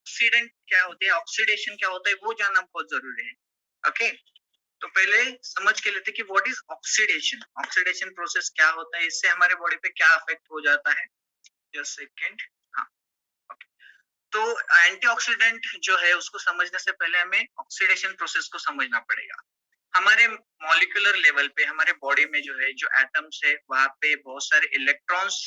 Oxidant क्या होते हैं, ऑक्सीडेशन क्या होता है, वो जानना बहुत जरूरी है। ओके, तो पहले समझ के लेते कि what is oxidation, oxidation process क्या होता है, इससे हमारे बॉडी पे क्या अफेक्ट हो जाता है। Just second. हाँ, ओके। तो एंटीऑक्सीडेंट जो है उसको समझने से पहले हमें ऑक्सीडेशन प्रोसेस को समझना पड़ेगा। हमारे मॉलिक्यूलर लेवल पे हमारे बॉडी में जो है, जो एटम्स है, वहां पे बहुत सारे इलेक्ट्रॉन्स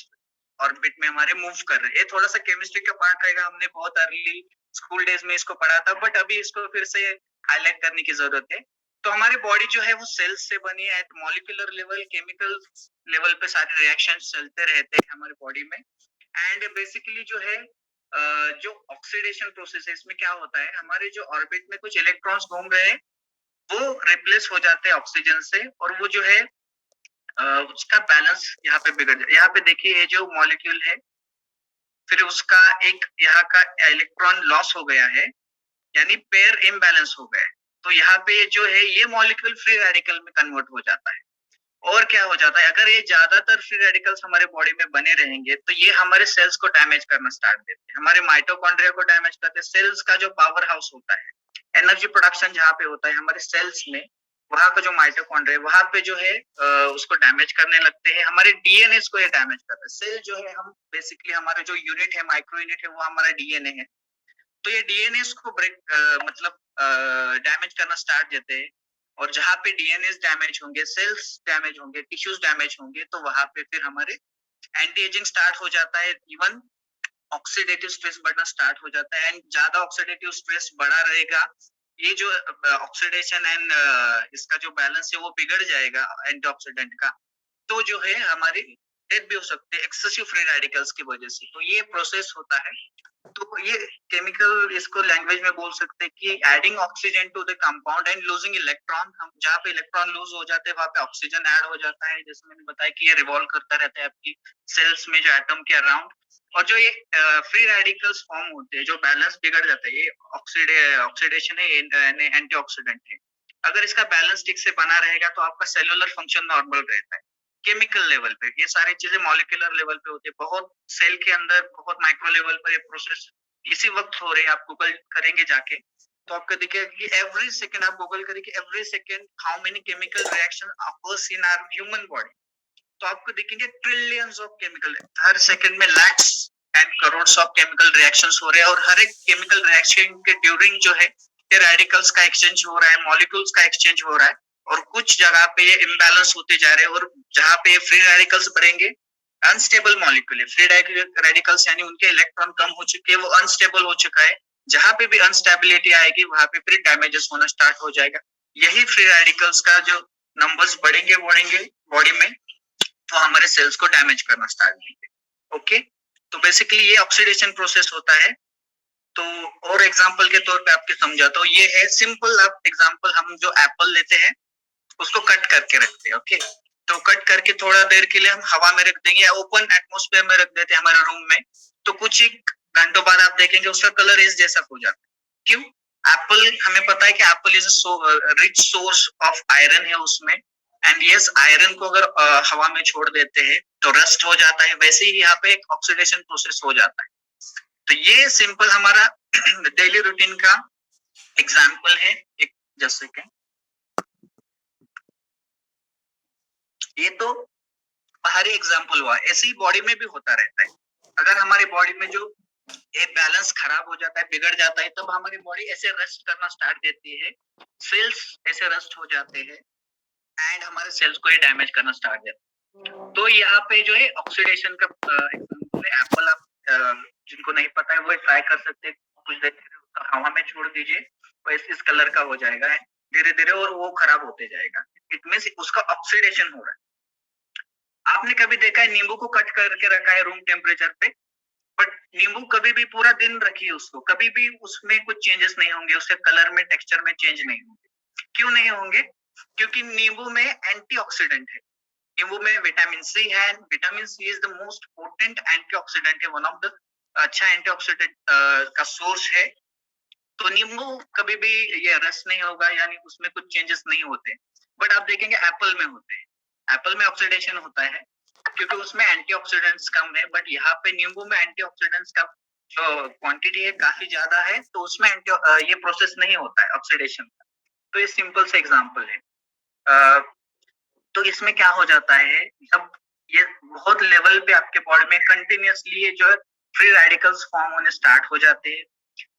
ऑर्बिट में हमारे मूव कर रहे हैं। ये थोड़ा सा केमिस्ट्री का पार्ट रहेगा, हमने बहुत अर्ली स्कूल डेज में इसको पढ़ा था, बट अभी इसको फिर से हाईलाइट करने की जरूरत है। तो हमारी बॉडी जो है वो सेल्स से बनी है। At molecular level, chemical level पे सारे रिएक्शन चलते रहते हैं हमारी बॉडी में। एंड बेसिकली जो है जो ऑक्सीडेशन प्रोसेस है, इसमें क्या होता है, हमारे जो ऑर्बिट में कुछ इलेक्ट्रॉन्स घूम रहे हैं वो रिप्लेस हो जाते हैं ऑक्सीजन से, और वो जो है उसका बैलेंस यहाँ पे बिगड़ जाए। यहाँ पे देखिए ये जो मॉलिक्यूल है, फिर उसका एक यहाँ का इलेक्ट्रॉन लॉस हो गया है, यानी पेयर इम्बैलेंस हो गया है। तो यहाँ पे जो है ये मॉलिक्यूल फ्री रेडिकल में कन्वर्ट हो जाता है। और क्या हो जाता है, अगर ये ज्यादातर फ्री रेडिकल्स हमारे बॉडी में बने रहेंगे तो ये हमारे सेल्स को डैमेज करना स्टार्ट देते हैं, हमारे माइटोकॉन्ड्रिया को डैमेज करते हैं। सेल्स का जो पावर हाउस होता है, एनर्जी प्रोडक्शन जहाँ पे होता है हमारे सेल्स में, वहां का जो माइटोकॉन्ड्रिया वहां पे जो है उसको डैमेज करने लगते हैं। हमारे डीएनए को ये डैमेज करता है। सेल जो है, हम बेसिकली हमारा जो यूनिट है, माइक्रो यूनिट है, वो हमारा डीएनए है। तो ये डीएनए को ब्रेक मतलब डैमेज करना स्टार्ट देते हैं। और जहाँ पे डीएनए डैमेज होंगे, सेल्स डैमेज होंगे, टिश्यूज डैमेज होंगे, तो वहां पे फिर हमारे एंटी एजिंग स्टार्ट हो जाता है। इवन ऑक्सीडेटिव स्ट्रेस बढ़ना स्टार्ट हो जाता है। एंड ज्यादा ऑक्सीडेटिव स्ट्रेस बढ़ा रहेगा, ये जो ऑक्सीडेशन एंड इसका जो बैलेंस है वो बिगड़ जाएगा एंटीऑक्सीडेंट का। तो जो है हमारी डेथ भी हो सकती है एक्सेसिव फ्री रेडिकल्स की वजह से। तो ये प्रोसेस होता है। तो ये केमिकल, इसको लैंग्वेज में बोल सकते हैं कि adding oxygen to the compound and losing electron. हम जहाँ पे इलेक्ट्रॉन लूज हो जाते हैं वहां पे ऑक्सीजन ऐड हो जाता है। जैसे मैंने बताया कि ये रिवॉल्व करता रहता है आपकी सेल्स में, जो एटम के अराउंड। और जो ये फ्री रेडिकल्स फॉर्म होते हैं, जो बैलेंस बिगड़ जाता है, ये ऑक्सीडेशन है, एंटीऑक्सीडेंट है। अगर इसका बैलेंस ठीक से बना रहेगा तो आपका सेलुलर फंक्शन नॉर्मल रहता है। केमिकल लेवल पे ये सारी चीजें मॉलिक्यूलर लेवल पे होती है, बहुत सेल के अंदर बहुत माइक्रो लेवल पर ये प्रोसेस इसी वक्त हो रही है। आप गूगल करेंगे जाके तो आपको दिखेगा कि एवरी सेकंड, आप गूगल करेंगे every second how many chemical reaction occurs in our human body. तो आपको दिखेंगे ट्रिलियंस ऑफ केमिकल, हर सेकंड में lakhs and crores of chemical reactions हो रहे हैं। और हर एक केमिकल रिएक्शन के ड्यूरिंग जो है ये रेडिकल्स का एक्सचेंज हो रहा है, मॉलिक्यूल्स का एक्सचेंज हो रहा है। और कुछ जगह पे ये इम्बैलेंस होते जा रहे हैं, और जहाँ पे फ्री रेडिकल्स बढ़ेंगे, अनस्टेबल मॉलिक्यूल है। फ्री रेडिकल्स यानी उनके इलेक्ट्रॉन कम हो चुके हैं, वो अनस्टेबल हो चुका है। जहाँ पे भी अनस्टेबिलिटी आएगी वहां पे फिर डैमेजेस होना स्टार्ट हो जाएगा। यही फ्री रेडिकल्स का जो नंबर्स बढ़ेंगे बढ़ेंगे बॉडी में, तो हमारे सेल्स को डैमेज करना स्टार्ट करेंगे। ओके, तो बेसिकली ये ऑक्सीडेशन प्रोसेस होता है। तो और एग्जांपल के तौर पे आपके समझाता हूँ, ये है सिंपल आप एग्जांपल, हम जो एप्पल लेते हैं उसको कट करके रखते हैं। ओके, तो कट करके थोड़ा देर के लिए हम हवा में रख देंगे या ओपन एटमोस्फेयर में रख देते हैं हमारे रूम में। तो कुछ ही घंटों बाद आप देखेंगे उसका कलर इस जैसा हो जाता है। क्यों? एप्पल, हमें पता है कि Apple is rich source of iron है उसमें। एंड यस, आयरन को अगर हवा में छोड़ देते हैं तो रस्ट हो जाता है। वैसे ही यहाँ पे एक ऑक्सीडेशन प्रोसेस हो जाता है। तो ये सिंपल हमारा डेली रूटीन का एग्जाम्पल है। एक जस्ट सेकेंड, ये तो बाहरी एग्जाम्पल हुआ, ऐसे ही बॉडी में भी होता रहता है। अगर हमारी बॉडी में जो ये बैलेंस खराब हो जाता है, बिगड़ जाता है, तब हमारी बॉडी ऐसे रेस्ट करना स्टार्ट देती है, सेल्स ऐसे रेस्ट हो जाते हैं एंड हमारे सेल्स को ये डैमेज करना स्टार्ट देता है। तो यहाँ पे जो है ऑक्सीडेशन का एग्जाम्पल है एप्पल। आप जिनको नहीं पता है वो ट्राई कर सकते हैं, कुछ देर उसका हवा में छोड़ दीजिए, वो इस कलर का हो जाएगा धीरे धीरे, और वो खराब होते जाएगा। इट मीन्स उसका ऑक्सीडेशन हो रहा है। आपने कभी देखा है नींबू को कट करके रखा है रूम टेम्परेचर पे, बट नींबू कभी भी पूरा दिन रखिए उसको, कभी भी उसमें कुछ चेंजेस नहीं होंगे, उसके कलर में, टेक्सचर में चेंज नहीं होंगे। क्यों नहीं होंगे? क्योंकि नींबू में एंटीऑक्सीडेंट है। नींबू में विटामिन सी है। Vitamin C is the most potent antioxidant है, वन ऑफ द अच्छा एंटीऑक्सीडेंट का सोर्स है। तो नींबू कभी भी ये रस नहीं होगा, यानी उसमें कुछ चेंजेस नहीं होते। बट आप देखेंगे एप्पल में होते हैं। एप्पल में ऑक्सीडेशन होता है क्योंकि उसमें एंटीऑक्सीडेंट्स कम है। बट यहाँ पे नींबू में एंटीऑक्सीडेंट्स का जो क्वांटिटी है काफी ज्यादा है, तो उसमें ये प्रोसेस नहीं होता है ऑक्सीडेशन का। तो ये सिंपल से एग्जांपल है। अ, तो इसमें क्या हो जाता है, जब ये बहुत लेवल पे आपके बॉडी में कंटिन्यूअसली ये जो है फ्री रेडिकल्स फॉर्म होने स्टार्ट हो जाते हैं,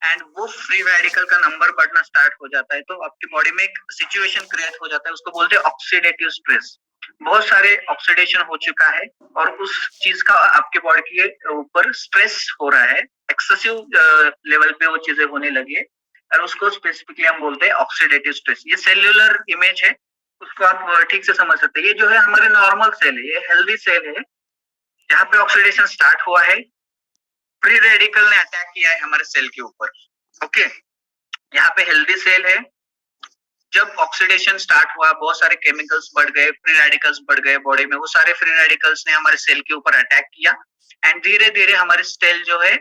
एंड वो फ्री रेडिकल का नंबर बढ़ना स्टार्ट हो जाता है, तो आपकी बॉडी में एक सिचुएशन क्रिएट हो जाता है, उसको बोलते हैं ऑक्सीडेटिव स्ट्रेस। बहुत सारे ऑक्सीडेशन हो चुका है और उस चीज का आपके बॉडी के ऊपर स्ट्रेस हो रहा है, एक्सेसिव लेवल पे वो चीजें होने लगी है, और उसको स्पेसिफिकली हम बोलते हैं ऑक्सीडेटिव स्ट्रेस। ये सेल्यूलर इमेज है, उसको आप ठीक से समझ सकते हैं। ये जो है हमारे नॉर्मल सेल है, ये हेल्दी सेल है, यहाँ पे ऑक्सीडेशन स्टार्ट हुआ है, फ्री रेडिकल ने अटैक किया है हमारे सेल के ऊपर। ओके, यहाँ पे हेल्दी सेल है, जब ऑक्सीडेशन स्टार्ट हुआ बहुत सारे केमिकल्स बढ़ गए, फ्री रेडिकल्स बढ़ गए बॉडी में, वो सारे फ्री रेडिकल्स ने हमारे सेल के ऊपर अटैक किया, एंड धीरे धीरे हमारे सेल जो है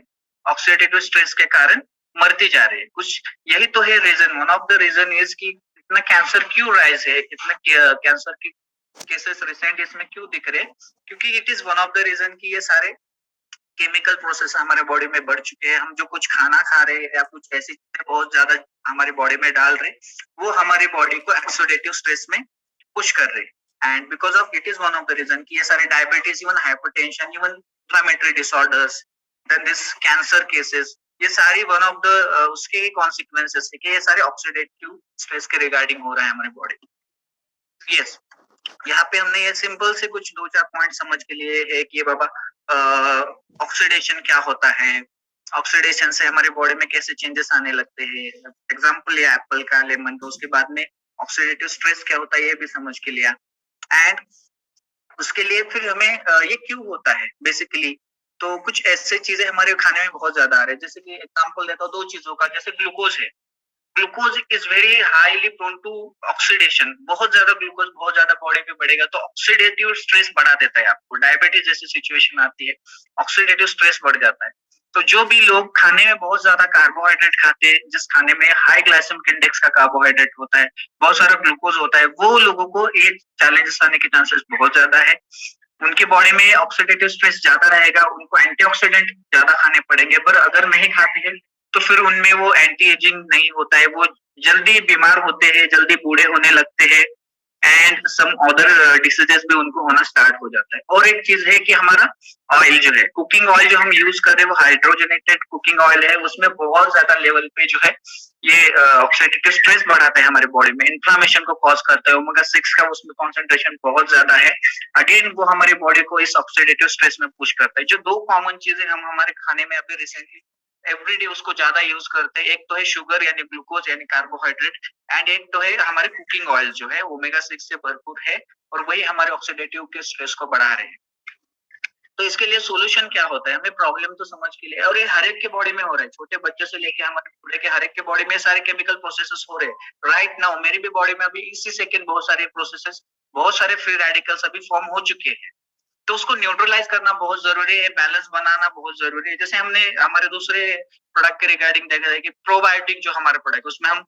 ऑक्सीडेटिव स्ट्रेस के कारण मरती जा रही है। कुछ यही तो है reason, one of the reason is कि इतना कैंसर क्यों राइज है, इतना कैंसर की केसेस रिसेंट इसमें क्यों दिख रहे, क्योंकि it is one of the reason कि ये सारे केमिकल प्रोसेस हमारे बॉडी में बढ़ चुके हैं। हम जो कुछ खाना खा रहे हैं या कुछ ऐसी चीजें बहुत ज्यादा हमारी बॉडी में डाल रहे, वो हमारी बॉडी को ऑक्सीडेटिव स्ट्रेस में पुश कर रहे हैं, and because of it is one of the reason कि ये सारे diabetes, even hypertension, even inflammatory disorders, then this cancer cases, ये सारी वन ऑफ द उसके कॉन्सिक्वेंसेस है कि ये सारे ऑक्सीडेटिव स्ट्रेस के रिगार्डिंग हो रहा है हमारी बॉडी। यस, यहाँ पे हमने ये सिंपल से कुछ दो चार पॉइंट समझ के लिए है कि बाबा ऑक्सीडेशन क्या होता है, ऑक्सीडेशन से हमारे बॉडी में कैसे चेंजेस आने लगते हैं, एग्जांपल ये एप्पल का, लेमन का, उसके बाद में ऑक्सीडेटिव स्ट्रेस क्या होता है ये भी समझ के लिया, एंड उसके लिए फिर हमें ये क्यों होता है बेसिकली। तो कुछ ऐसे चीजें हमारे खाने में बहुत ज्यादा आ रहे हैं, जैसे कि एग्जांपल देता हूँ दो चीजों का, जैसे ग्लूकोज है, glucose is very highly prone to oxidation, बहुत ज्यादा ग्लूकोज बहुत ज्यादा बॉडी पे बढ़ेगा तो ऑक्सीडेटिव स्ट्रेस बढ़ा देता है, आपको डायबिटीज जैसी सिचुएशन आती है, ऑक्सीडेटिव स्ट्रेस बढ़ जाता है। तो जो भी लोग खाने में बहुत ज्यादा कार्बोहाइड्रेट खाते हैं, जिस खाने में हाई ग्लाइसेमिक इंडेक्स का कार्बोहाइड्रेट होता है, बहुत सारा ग्लूकोज होता है, वो लोगों को ये चैलेंजेस आने के चांसेस बहुत ज्यादा है। उनकी बॉडी में ऑक्सीडेटिव स्ट्रेस ज्यादा रहेगा, उनको एंटीऑक्सीडेंट ज्यादा खाने पड़ेंगे, पर अगर नहीं खाते हैं तो फिर उनमें वो एंटी एजिंग नहीं होता है, वो जल्दी बीमार होते हैं, जल्दी बूढ़े होने लगते हैं, एंड सम अदर डिसीजेस भी उनको होना स्टार्ट हो जाता है। और एक चीज है कि हमारा ऑयल जो है, कुकिंग ऑयल जो हम यूज कर रहे हैं वो हाइड्रोजनेटेड कुकिंग ऑयल है, उसमें बहुत ज्यादा लेवल पे जो है ये ऑक्सीडेटिव स्ट्रेस बढ़ाता है हमारे बॉडी में, इन्फ्लामेशन को कॉज करता है, ओमेगा 6 का उसमें कॉन्सेंट्रेशन बहुत ज्यादा है, अगेन वो हमारी बॉडी को इस ऑक्सीडेटिव स्ट्रेस में पुश करता है। जो दो कॉमन चीजें हम हमारे खाने में अभी रिसेंटली एवरीडे उसको ज्यादा यूज करते हैं, एक तो है शुगर यानी ग्लूकोज यानी कार्बोहाइड्रेट, एंड एक तो है हमारे कुकिंग ऑयल जो है ओमेगा 6 से भरपूर है, और वही हमारे ऑक्सीडेटिव के स्ट्रेस को बढ़ा रहे हैं। तो इसके लिए सोल्यूशन क्या होता है, हमें प्रॉब्लम तो समझ के लिए, और ये हर एक के बॉडी में हो रहा है, छोटे बच्चे से लेके हमारे बूढ़े के हर एक के बॉडी में सारे केमिकल प्रोसेसेस हो रहे हैं राइट नाउ। मेरी भी बॉडी में अभी इसी सेकंड बहुत सारे प्रोसेसेस, बहुत सारे फ्री रेडिकल्स अभी फॉर्म हो चुके हैं, तो उसको न्यूट्रलाइज करना बहुत जरूरी है, बैलेंस बनाना बहुत जरूरी है। जैसे हमने हमारे दूसरे प्रोडक्ट के रिगार्डिंग देखा है कि प्रोबायोटिक जो हमारे प्रोडक्ट, उसमें हम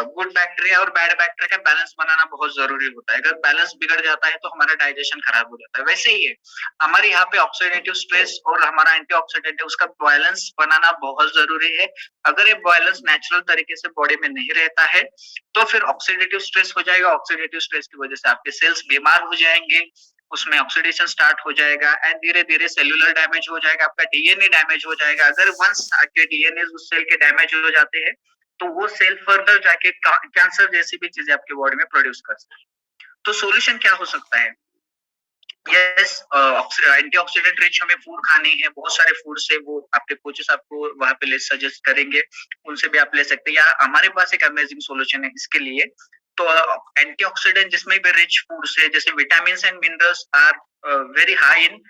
गुड बैक्टीरिया और बैड बैक्टीरिया का बैलेंस बनाना बहुत जरूरी होता है, अगर बैलेंस बिगड़ जाता है तो हमारा डाइजेशन खराब हो जाता है। वैसे ही है हमारे यहाँ पे ऑक्सीडेटिव स्ट्रेस और हमारा एंटीऑक्सीडेंट उसका बैलेंस बनाना बहुत जरूरी है। अगर ये बैलेंस नेचुरल तरीके से बॉडी में नहीं रहता है तो फिर ऑक्सीडेटिव स्ट्रेस हो जाएगा, ऑक्सीडेटिव स्ट्रेस की वजह से आपके सेल्स बीमार हो जाएंगे, उसमें ऑक्सीडेशन स्टार्ट हो जाएगा, एंड धीरे धीरे सेल्यूलर डैमेज हो जाएगा, आपका डीएनए डैमेज हो जाएगा। अगर वंस आपके डीएनए उस सेल के डैमेज हो जाते हैं तो वो सेल फर्दर जाके कैंसर जैसी भी चीजें आपके बॉडी में प्रोड्यूस कर सकते हैं। तो सोल्यूशन क्या हो सकता है, यस, एंटीऑक्सीडेंट रिच हमें फूड खानी है, बहुत सारे फूड से वो आपके कोचेस आपको वहां पे ले सजेस्ट करेंगे, उनसे भी आप ले सकते हैं, या हमारे पास एक अमेजिंग सॉल्यूशन है इसके लिए। तो एंटीऑक्सीडेंट जिसमें भी रिच फूड है, जैसे vitamin and minerals are very high in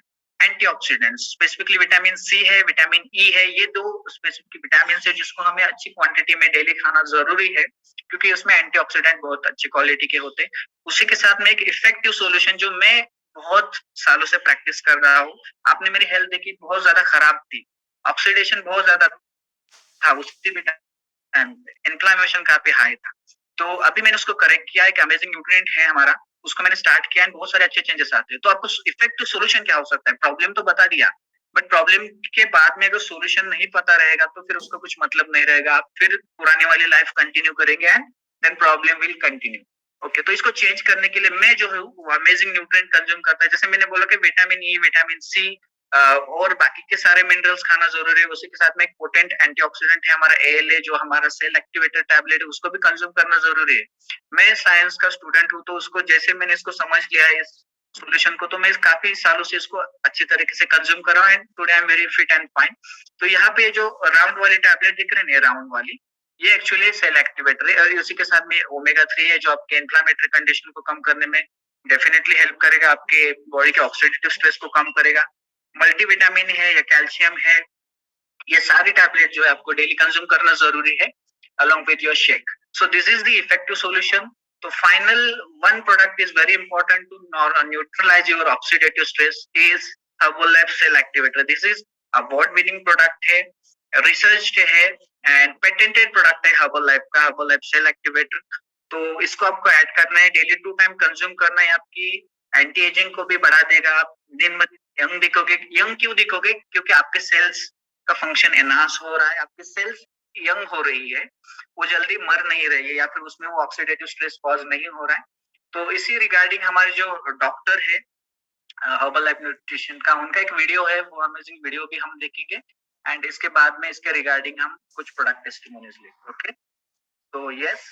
antioxidants, specifically vitamin C है, विटामिन ई है, ये दो स्पेसिफिक विटामिन है जिसको हमें अच्छी क्वांटिटी में डेली खाना जरूरी है, क्योंकि उसमें एंटीऑक्सीडेंट बहुत अच्छी क्वालिटी के होते हैं। उसी के साथ में एक इफेक्टिव सॉल्यूशन जो मैं बहुत सालों से प्रैक्टिस कर रहा हूँ, आपने मेरी हेल्थ देखी बहुत ज्यादा खराब थी, ऑक्सीडेशन बहुत ज्यादा था, उसी भी टाइम पे इन्फ्लेमेशन काफी हाई था, तो अभी मैंने उसको करेक्ट किया, एक अमेजिंग न्यूट्रिएंट है हमारा, उसको मैंने स्टार्ट किया, एंड बहुत सारे अच्छे चेंजेस आते हैं। तो आपको इफेक्टिव सोल्यूशन क्या हो सकता है, प्रॉब्लम तो बता दिया, बट प्रॉब्लम के बाद में अगर सॉल्यूशन नहीं पता रहेगा तो फिर उसका कुछ मतलब नहीं रहेगा, आप फिर पुराने वाली लाइफ कंटिन्यू करेंगे and then problem will continue. Okay, तो इसको चेंज करने के लिए मैं जो हूँ वो अमेजिंग न्यूट्रिएंट कंज्यूम करता है। जैसे मैंने बोला कि विटामिन ई, विटामिन सी और बाकी के सारे मिनरल्स खाना जरूरी है। उसी के साथ में एक पोटेंट एंटीऑक्सीडेंट है हमारा ALA, जो हमारा सेल एक्टिवेटर टैबलेट है, उसको भी कंज्यूम करना जरूरी है। मैं साइंस का स्टूडेंट हूँ, तो उसको जैसे मैंने इसको समझ लिया है इस सॉल्यूशन को, तो मैं काफी सालों से इसको अच्छी तरीके से कंज्यूम कर रहा हूँ and today I am very fit and fine. तो यहाँ पे जो राउंड वाली टैबलेट दिख रही है, राउंड वाली, ये एक्चुअली सेल एक्टिवेटर है और उसी के साथ में ओमेगा 3 है जो आपके इन्फ्लामेटरी कंडीशन को कम करने में डेफिनेटली हेल्प करेगा, आपके बॉडी के ऑक्सीडेटिव स्ट्रेस को कम करेगा। मल्टीविटामिन है या कैल्शियम है, ये सारी टैबलेट जो है आपको डेली कंज्यूम करना जरूरी है along with your shake. So this is the effective solution. So final one product is very important to neutralize your oxidative stress is Herbalife Cell Activator. This is award winning product है, researched है and patented product है Herbalife का, Herbalife Cell Activator। तो इसको आपको add करना है, daily 2 time consume करना है, आपकी एंटी एजिंग को भी बढ़ा देगा, आप दिन ब दिन यंग दिखोगे। यंग क्यों दिखोगे? क्योंकि आपके सेल्स का फंक्शन एनहांस हो रहा है, आपकी सेल्स यंग हो रही है, वो जल्दी मर नहीं रही है या फिर उसमें वो ऑक्सीडेटिव स्ट्रेस कॉज नहीं हो रहा है। तो इसी रिगार्डिंग हमारे जो डॉक्टर है हर्बल लाइफ न्यूट्रिशन का, उनका एक वीडियो है, वो अमेजिंग वीडियो भी हम देखेंगे एंड इसके बाद में इसके रिगार्डिंग हम कुछ प्रोडक्ट टेस्टिमोनियल्स लेंगे। ओके, तो यस,